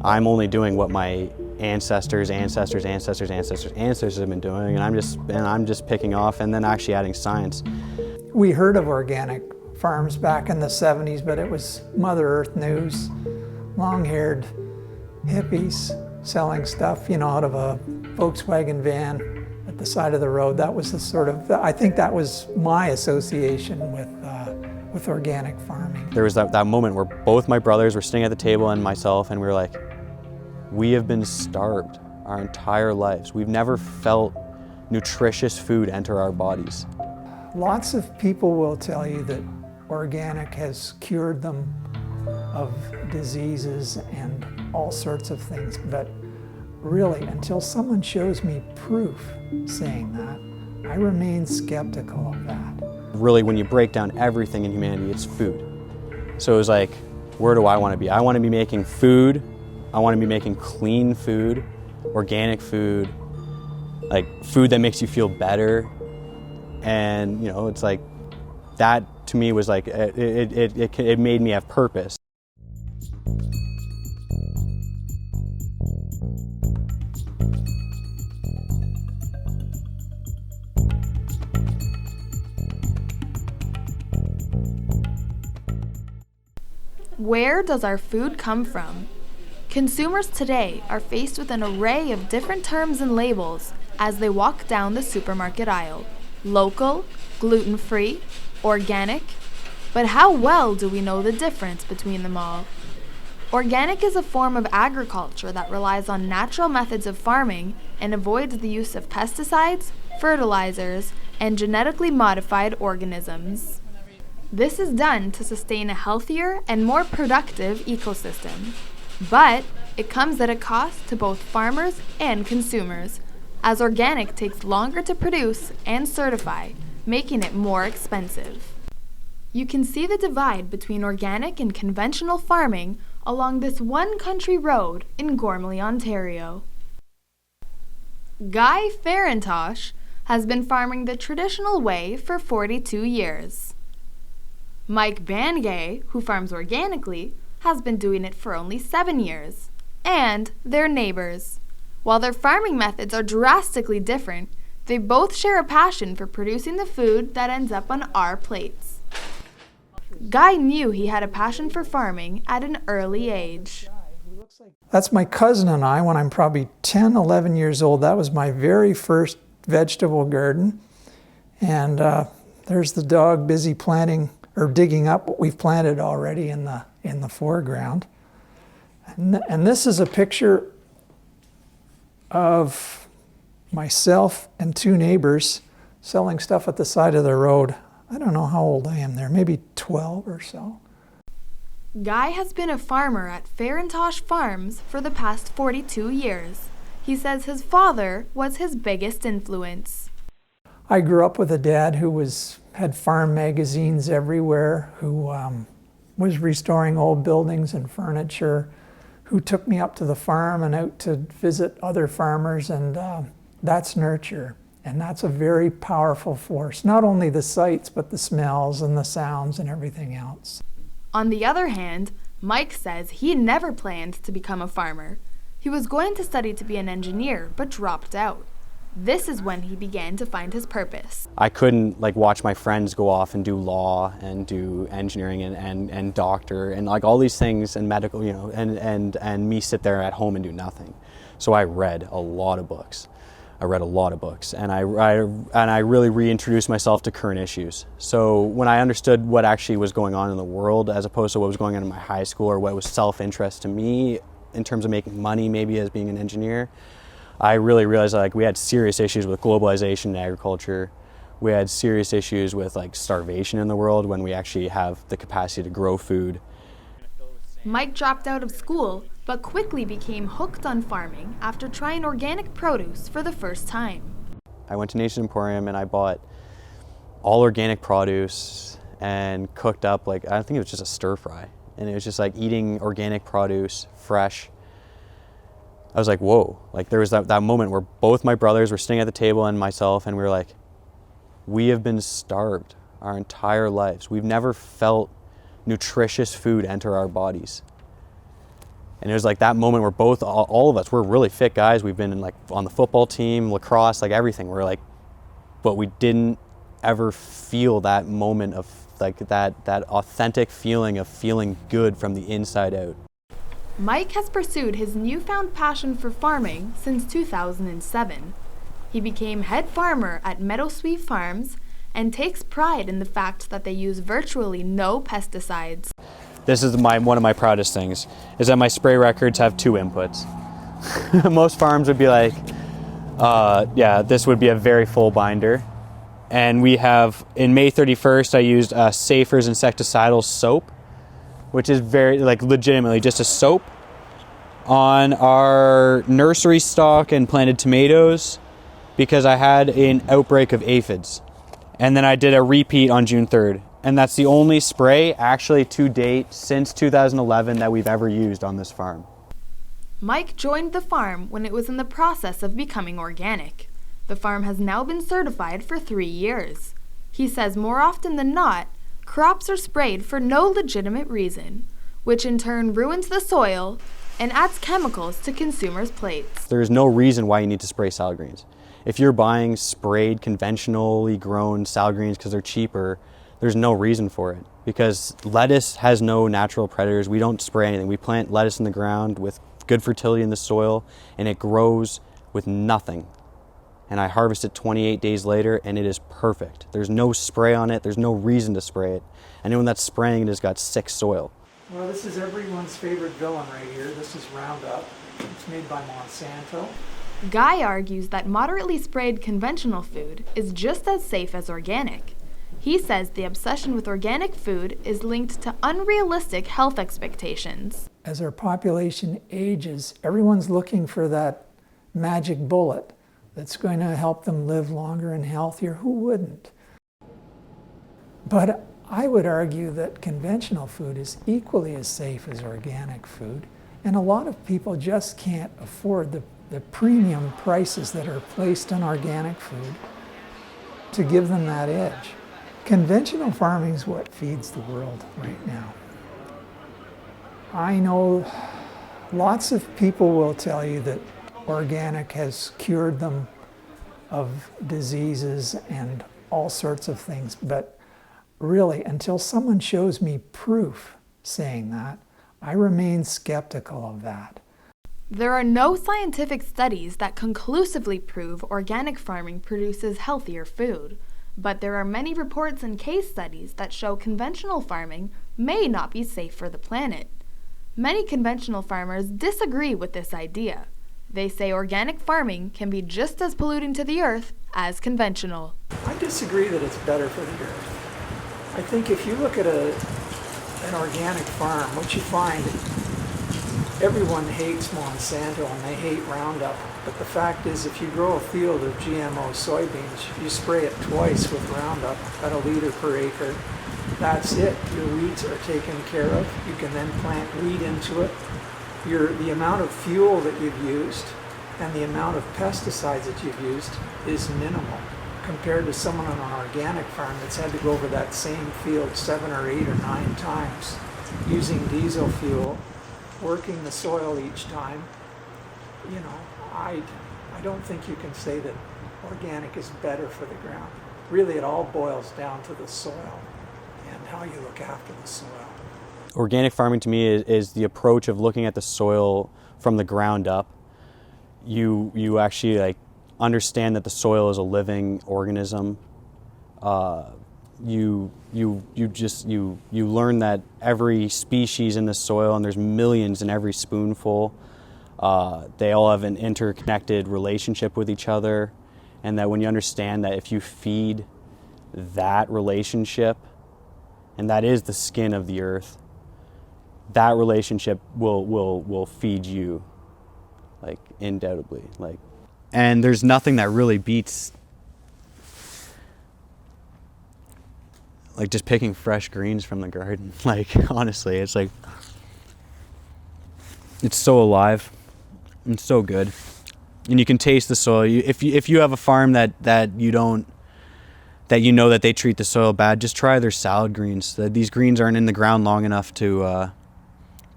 I'm only doing what my ancestors have been doing, and I'm just picking off and then actually adding science. We heard of organic farms back in the 70s, but it was Mother Earth news, long-haired hippies selling stuff, out of a Volkswagen van at the side of the road. That was the sort of, I think that was my association with organic farming. There was that moment where both my brothers were sitting at the table and myself, and we were like, we have been starved our entire lives. We've never felt nutritious food enter our bodies. Lots of people will tell you that organic has cured them of diseases and all sorts of things, but really, until someone shows me proof saying that, I remain skeptical of that. Really, when you break down everything in humanity, it's food. So it was like, where do I want to be? I want to be making food. I want to be making clean food, organic food, like food that makes you feel better. And it's like, that to me was like, it made me have purpose. Where does our food come from? Consumers today are faced with an array of different terms and labels as they walk down the supermarket aisle. Local, gluten-free, organic. But how well do we know the difference between them all? Organic is a form of agriculture that relies on natural methods of farming and avoids the use of pesticides, fertilizers, and genetically modified organisms. This is done to sustain a healthier and more productive ecosystem. But it comes at a cost to both farmers and consumers, as organic takes longer to produce and certify, making it more expensive. You can see the divide between organic and conventional farming along this one country road in Gormley, Ontario. Guy Farintosh has been farming the traditional way for 42 years. Mike Bangay, who farms organically, has been doing it for only 7 years. And they're neighbors. While their farming methods are drastically different, they both share a passion for producing the food that ends up on our plates. Guy knew he had a passion for farming at an early age. That's my cousin and I when I'm probably 10, 11 years old. That was my very first vegetable garden. And there's the dog busy planting or digging up what we've planted already in the foreground. And this is a picture of myself and two neighbors selling stuff at the side of the road. I don't know how old I am there, maybe 12 or so. Guy has been a farmer at Farintosh Farms for the past 42 years. He says his father was his biggest influence. I grew up with a dad who had farm magazines everywhere, who was restoring old buildings and furniture, who took me up to the farm and out to visit other farmers, and that's nurture. And that's a very powerful force, not only the sights, but the smells and the sounds and everything else. On the other hand, Mike says he never planned to become a farmer. He was going to study to be an engineer, but dropped out. This is when he began to find his purpose. I couldn't watch my friends go off and do law and do engineering and doctor and all these things and medical, and me sit there at home and do nothing. So I read a lot of books. And I really reintroduced myself to current issues. So when I understood what actually was going on in the world as opposed to what was going on in my high school or what was self-interest to me in terms of making money maybe as being an engineer, I really realized we had serious issues with globalization in agriculture. We had serious issues with starvation in the world when we actually have the capacity to grow food. Mike dropped out of school, but quickly became hooked on farming after trying organic produce for the first time. I went to Nature's Emporium and I bought all organic produce and cooked up I think it was just a stir fry. And it was just eating organic produce, fresh. I was like, whoa, there was that moment where both my brothers were sitting at the table and myself, and we were like, we have been starved our entire lives. We've never felt nutritious food enter our bodies. And it was like that moment where both, all of us, we're really fit guys. We've been in like on the football team, lacrosse, like everything. We're like, but we didn't ever feel that moment of like that authentic feeling of feeling good from the inside out. Mike has pursued his newfound passion for farming since 2007. He became head farmer at Meadowsweet Farms and takes pride in the fact that they use virtually no pesticides. This is one of my proudest things, is that my spray records have 2 inputs. Most farms would be like, yeah, this would be a very full binder. And we have, in May 31st, I used Safer's insecticidal soap, which is very, like, legitimately just a soap on our nursery stock and planted tomatoes because I had an outbreak of aphids. And then I did a repeat on June 3rd. And that's the only spray actually to date since 2011 that we've ever used on this farm. Mike joined the farm when it was in the process of becoming organic. The farm has now been certified for 3 years. He says more often than not, crops are sprayed for no legitimate reason, which in turn ruins the soil and adds chemicals to consumers' plates. There is no reason why you need to spray salad greens. If you're buying sprayed, conventionally grown salad greens because they're cheaper, there's no reason for it. Because lettuce has no natural predators. We don't spray anything. We plant lettuce in the ground with good fertility in the soil, and it grows with nothing. And I harvest it 28 days later, and it is perfect. There's no spray on it. There's no reason to spray it. Anyone that's spraying it has got sick soil. Well, this is everyone's favorite villain right here. This is Roundup. It's made by Monsanto. Guy argues that moderately sprayed conventional food is just as safe as organic. He says the obsession with organic food is linked to unrealistic health expectations. As our population ages, everyone's looking for that magic bullet that's going to help them live longer and healthier. Who wouldn't? But I would argue that conventional food is equally as safe as organic food, and a lot of people just can't afford the premium prices that are placed on organic food to give them that edge. Conventional farming is what feeds the world right now. I know lots of people will tell you that organic has cured them of diseases and all sorts of things, but really, until someone shows me proof saying that, I remain skeptical of that. There are no scientific studies that conclusively prove organic farming produces healthier food, but there are many reports and case studies that show conventional farming may not be safe for the planet. Many conventional farmers disagree with this idea. They say organic farming can be just as polluting to the earth as conventional. I disagree that it's better for the earth. I think if you look at an organic farm, what you find, everyone hates Monsanto and they hate Roundup, but the fact is if you grow a field of GMO soybeans, you spray it twice with Roundup at 1 liter per acre. That's it. Your weeds are taken care of. You can then plant wheat into it. The amount of fuel that you've used and the amount of pesticides that you've used is minimal compared to someone on an organic farm that's had to go over that same field 7 or 8 or 9 times using diesel fuel, working the soil each time. You know, I don't think you can say that organic is better for the ground. Really, it all boils down to the soil and how you look after the soil. Organic farming to me is the approach of looking at the soil from the ground up. You actually like understand that the soil is a living organism. You learn that every species in the soil, and there's millions in every spoonful, they all have an interconnected relationship with each other, and that when you understand that if you feed that relationship, and that is the skin of the earth, that relationship will feed you, like, undoubtedly. Like, and there's nothing that really beats like just picking fresh greens from the garden. Like, honestly, it's like, it's so alive and so good, and you can taste the soil. If you have a farm that you don't, that you know that they treat the soil bad, just try their salad greens. These greens aren't in the ground long enough to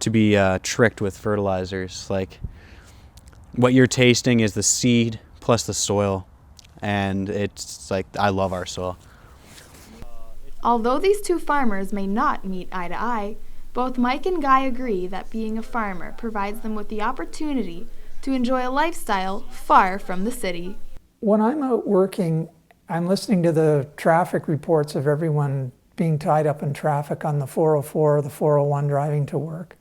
to be tricked with fertilizers. Like, what you're tasting is the seed plus the soil, and it's like, I love our soil. Although these two farmers may not meet eye to eye, both Mike and Guy agree that being a farmer provides them with the opportunity to enjoy a lifestyle far from the city. When I'm out working, I'm listening to the traffic reports of everyone being tied up in traffic on the 404 or the 401 driving to work.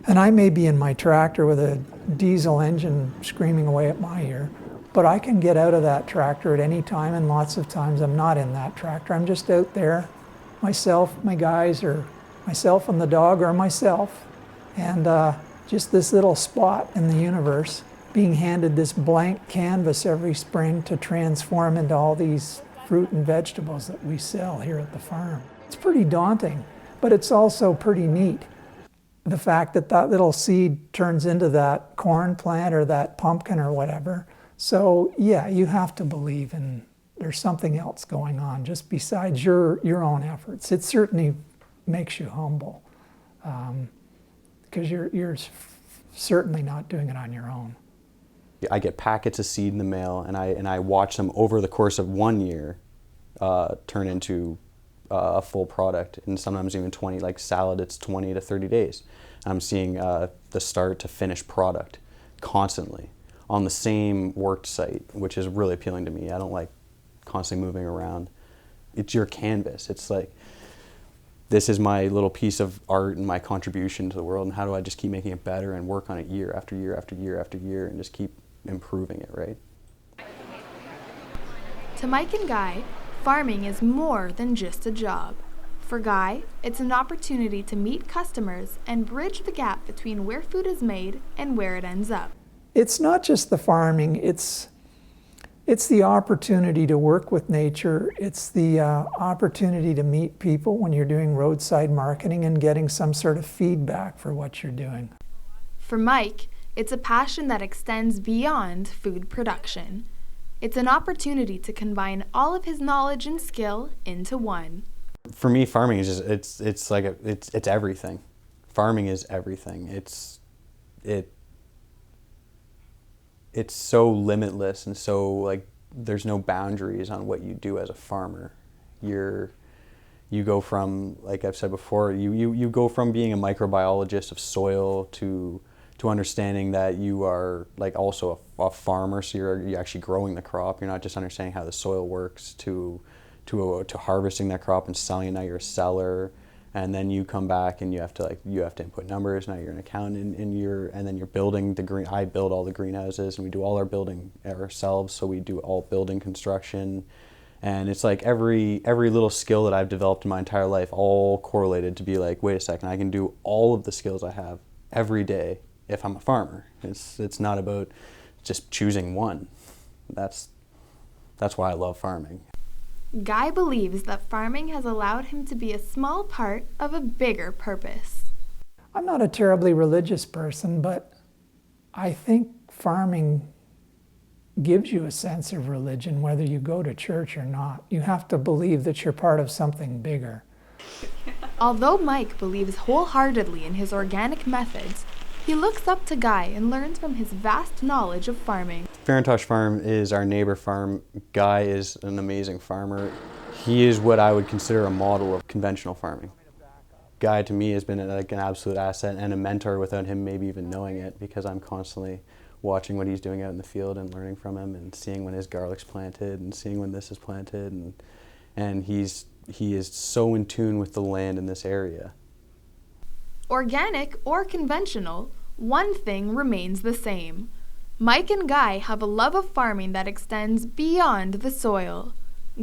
And I may be in my tractor with a diesel engine screaming away at my ear, but I can get out of that tractor at any time, and lots of times I'm not in that tractor. I'm just out there, myself, my guys, or myself and the dog, or myself, and just this little spot in the universe, being handed this blank canvas every spring to transform into all these fruit and vegetables that we sell here at the farm. It's pretty daunting, but it's also pretty neat. The fact that that little seed turns into that corn plant or that pumpkin or whatever. So yeah, you have to believe there's something else going on just besides your own efforts. It certainly makes you humble, because you're certainly not doing it on your own. I get packets of seed in the mail, and I watch them over the course of 1 year turn into a full product, and sometimes even 20, like salad, it's 20 to 30 days. I'm seeing the start to finish product constantly on the same work site, which is really appealing to me. I don't like constantly moving around. It's your canvas. It's like, this is my little piece of art and my contribution to the world, and how do I just keep making it better and work on it year after year after year after year and just keep improving it, right? To Mike and Guy, farming is more than just a job. For Guy, it's an opportunity to meet customers and bridge the gap between where food is made and where it ends up. It's not just the farming, it's the opportunity to work with nature. It's the opportunity to meet people when you're doing roadside marketing and getting some sort of feedback for what you're doing. For Mike, it's a passion that extends beyond food production. It's an opportunity to combine all of his knowledge and skill into one. For me, farming is just, it's everything. Farming is everything. It's so limitless, and so, like, there's no boundaries on what you do as a farmer. You go from, like I've said before, you go from being a microbiologist of soil to understanding that you are, like, also a farmer, so you're actually growing the crop. You're not just understanding how the soil works, to harvesting that crop and selling it. Now you're a seller, and then you come back and you have to input numbers. Now you're an accountant, and then you're building I build all the greenhouses, and we do all our building ourselves. So we do all building construction, and it's like every little skill that I've developed in my entire life, all correlated to be like, wait a second, I can do all of the skills I have every day if I'm a farmer. It's not about just choosing one. That's why I love farming. Guy believes that farming has allowed him to be a small part of a bigger purpose. I'm not a terribly religious person, but I think farming gives you a sense of religion, whether you go to church or not. You have to believe that you're part of something bigger. Although Mike believes wholeheartedly in his organic methods, he looks up to Guy and learns from his vast knowledge of farming. Farintosh Farm is our neighbor farm. Guy is an amazing farmer. He is what I would consider a model of conventional farming. Guy, to me, has been like an absolute asset and a mentor without him maybe even knowing it, because I'm constantly watching what he's doing out in the field and learning from him, and seeing when his garlic's planted and seeing when this is planted, and he is so in tune with the land in this area. Organic or conventional, one thing remains the same. Mike and Guy have a love of farming that extends beyond the soil.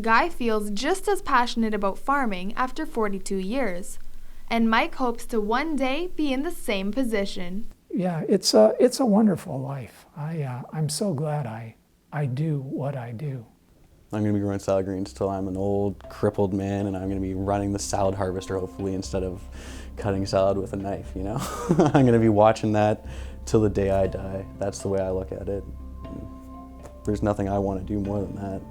Guy feels just as passionate about farming after 42 years, and Mike hopes to one day be in the same position. Yeah, it's a wonderful life. I'm so glad I do what I do. I'm going to be growing salad greens till I'm an old, crippled man, and I'm going to be running the salad harvester, hopefully, instead of cutting salad with a knife, you know? I'm going to be watching that till the day I die. That's the way I look at it. There's nothing I want to do more than that.